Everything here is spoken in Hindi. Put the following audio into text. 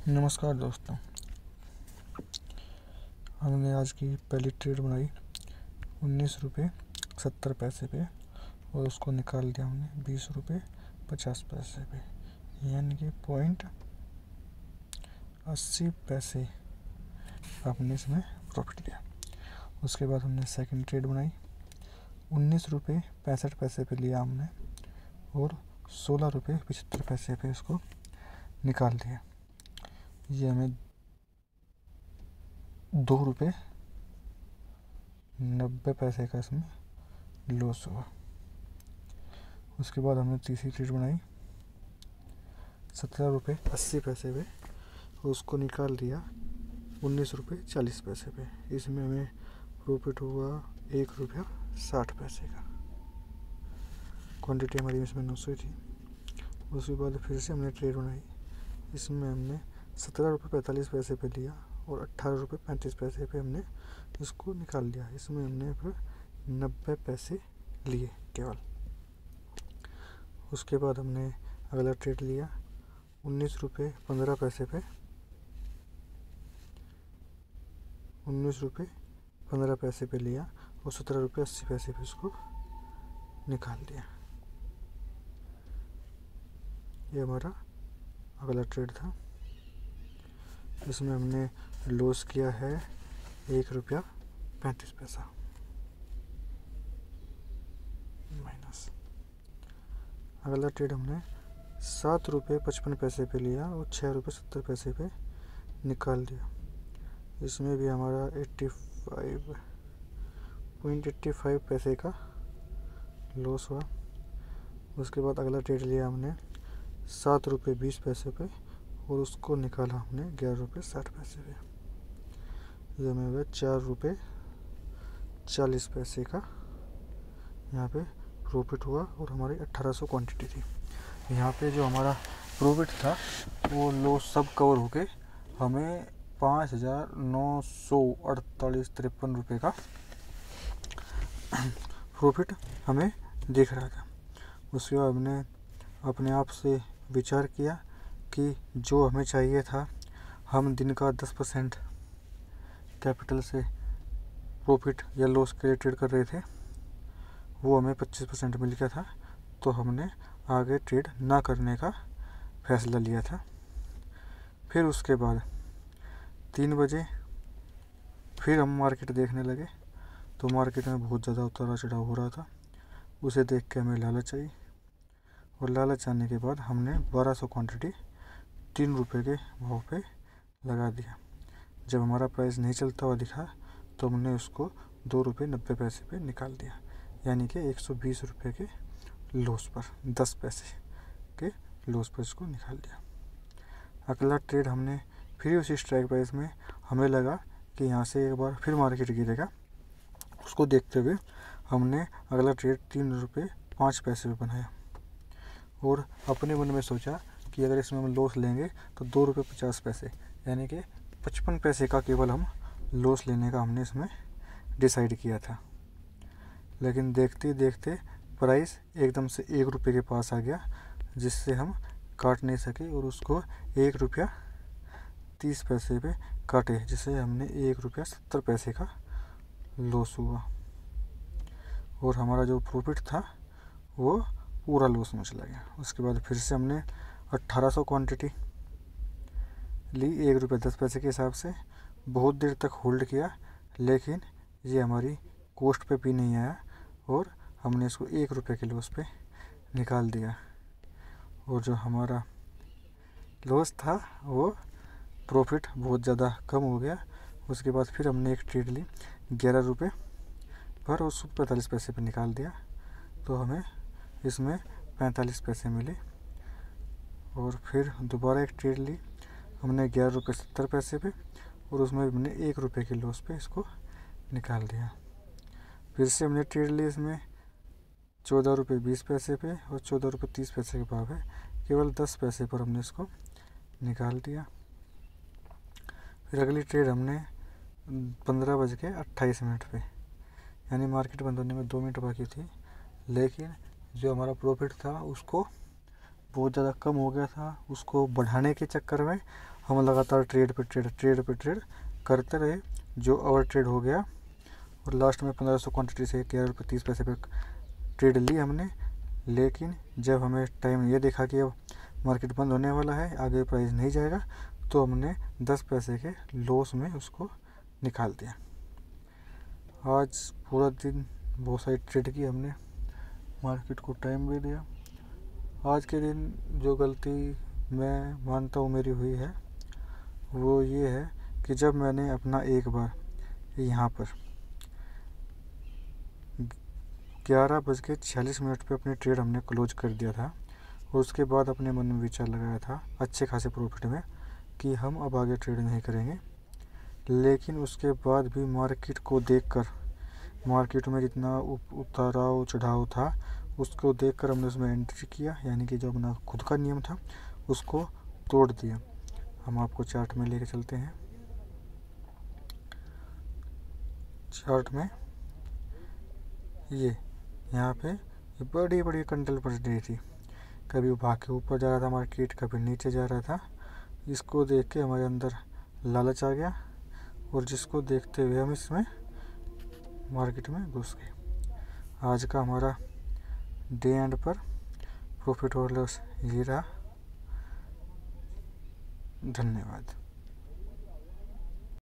नमस्कार दोस्तों। हमने आज की पहली ट्रेड बनाई 19 रुपये 70 पैसे पे और उसको निकाल दिया हमने 20 रुपये 50 पैसे पे, यानी कि 0.80 पैसे आपने इसमें प्रॉफिट लिया। उसके बाद हमने सेकंड ट्रेड बनाई 19 रुपये 65 पैसे पे लिया हमने और 16 रुपये 75 पैसे पे इसको निकाल दिया। ये हमें 2 रुपये 90 पैसे का इसमें लॉस हुआ। उसके बाद हमने तीसरी ट्रेड बनाई 17 रुपये 80 पैसे पे, उसको निकाल दिया 19 रुपये 40 पैसे पे। इसमें हमें प्रॉफिट हुआ 1 रुपया 60 पैसे का। क्वांटिटी हमारी इसमें 900 थी। उसके बाद फिर से हमने ट्रेड बनाई, इसमें हमने 17 रुपये 45 पैसे पे लिया और 18 रुपये 35 पैसे पे हमने इसको निकाल लिया। इसमें हमने फिर 90 पैसे लिए केवल। उसके बाद हमने अगला ट्रेड लिया 19 रुपये 15 पैसे पे, 19 रुपये 15 पैसे पे लिया और 17 रुपये 80 पैसे पे इसको निकाल दिया। ये हमारा अगला ट्रेड था। इसमें हमने लॉस किया है 1 रुपया 35 पैसा माइनस। अगला ट्रेड हमने 7 रुपये 55 पैसे पे लिया और 6 रुपये 70 पैसे पे निकाल दिया। इसमें भी हमारा 85.85 पैसे का लॉस हुआ। उसके बाद अगला ट्रेड लिया हमने 7 रुपये 20 पैसे पे और उसको निकाला हमने 11 रुपये 60 पैसे पे। ये हमें हुआ 4 रुपये 40 पैसे का यहाँ पे प्रॉफिट हुआ और हमारी 1800 क्वांटिटी थी। यहाँ पे जो हमारा प्रॉफिट था वो लॉस सब कवर होके हमें 5,948.53 रुपये का प्रॉफिट हमें दिख रहा था। उसके बाद हमने अपने आप से विचार किया कि जो हमें चाहिए था, हम दिन का 10% कैपिटल से प्रॉफिट या लॉस के लिए ट्रेड कर रहे थे, वो हमें 25% मिल गया था। तो हमने आगे ट्रेड ना करने का फैसला लिया था। फिर उसके बाद 3 बजे फिर हम मार्केट देखने लगे तो मार्केट में बहुत ज़्यादा उतार चढ़ाव हो रहा था। उसे देख के हमें लालच आई और लालच आने के बाद हमने 1200 क्वांटिटी 3 रुपये के भाव पे लगा दिया। जब हमारा प्राइस नहीं चलता हुआ दिखा तो हमने उसको 2 रुपये 90 पैसे पे निकाल दिया, यानी कि 120 रुपये के लॉस पर 10 पैसे के लॉस पर इसको निकाल दिया। अगला ट्रेड हमने फिर उसी स्ट्राइक प्राइस में, हमें लगा कि यहाँ से एक बार फिर मार्केट गिरेगा, उसको देखते हुए हमने अगला ट्रेड 3 रुपये 5 पैसे पे बनाया और अपने मन में सोचा कि अगर इसमें हम लॉस लेंगे तो 2 रुपये 50 पैसे यानी कि 55 पैसे का केवल हम लॉस लेने का हमने इसमें डिसाइड किया था। लेकिन देखते देखते प्राइस एकदम से 1 रुपये के पास आ गया, जिससे हम काट नहीं सके और उसको 1 रुपया 30 पैसे पे काटे, जिससे हमने 1 रुपया 70 पैसे का लॉस हुआ और हमारा जो प्रॉफिट था वो पूरा लॉस में चला गया। उसके बाद फिर से हमने 1800 क्वांटिटी ली 1 रुपया 10 पैसे के हिसाब से। बहुत देर तक होल्ड किया, लेकिन ये हमारी कॉस्ट पे भी नहीं आया और हमने इसको 1 रुपये के लॉस पे निकाल दिया। और जो हमारा लॉस था वो प्रॉफिट बहुत ज़्यादा कम हो गया। उसके बाद फिर हमने एक ट्रेड ली 11 रुपये पर उसको 45 पैसे पे निकाल दिया, तो हमें इसमें 45 पैसे मिले। और फिर दोबारा एक ट्रेड ली हमने 11 रुपये 70 पैसे पे और उसमें हमने 1 रुपये के लॉस पे इसको निकाल दिया। फिर से हमने ट्रेड ली इसमें 14 रुपये 20 पैसे पे और 14 रुपये 30 पैसे के भाव है, केवल 10 पैसे पर हमने इसको निकाल दिया। फिर अगली ट्रेड हमने 15:28 पे, यानी मार्केट बंद होने में 2 मिनट बाकी थी, लेकिन जो हमारा प्रॉफिट था उसको बहुत ज़्यादा कम हो गया था। उसको बढ़ाने के चक्कर में हम लगातार ट्रेड पे ट्रेड करते रहे, जो ओवर ट्रेड हो गया और लास्ट में 1500 क्वांटिटी से 11 रुपये 30 पैसे पे ट्रेड ली हमने। लेकिन जब हमें टाइम ये देखा कि अब मार्केट बंद होने वाला है, आगे प्राइस नहीं जाएगा, तो हमने 10 पैसे के लॉस में उसको निकाल दिया। आज पूरा दिन बहुत सारी ट्रेड की हमने, मार्केट को टाइम भी दिया। आज के दिन जो गलती मैं मानता हूँ मेरी हुई है वो ये है कि जब मैंने अपना एक बार यहाँ पर 11:46 पे अपनी ट्रेड हमने क्लोज कर दिया था और उसके बाद अपने मन में विचार लगाया था अच्छे खासे प्रॉफिट में कि हम अब आगे ट्रेड नहीं करेंगे। लेकिन उसके बाद भी मार्केट को देखकर, मार्केट में जितना उताराव चढ़ाव था उसको देखकर हमने उसमें एंट्री किया, यानी कि जो अपना खुद का नियम था उसको तोड़ दिया। हम आपको चार्ट में लेके चलते हैं। चार्ट में ये यहाँ पे ये बड़ी बड़ी कंडल पड़ रही थी, कभी भाग के ऊपर जा रहा था मार्केट, कभी नीचे जा रहा था। इसको देख के हमारे अंदर लालच आ गया और जिसको देखते हुए हम इसमें मार्केट में घुस गए। आज का हमारा डे एंड पर प्रॉफिट और लॉस ये रहा। धन्यवाद।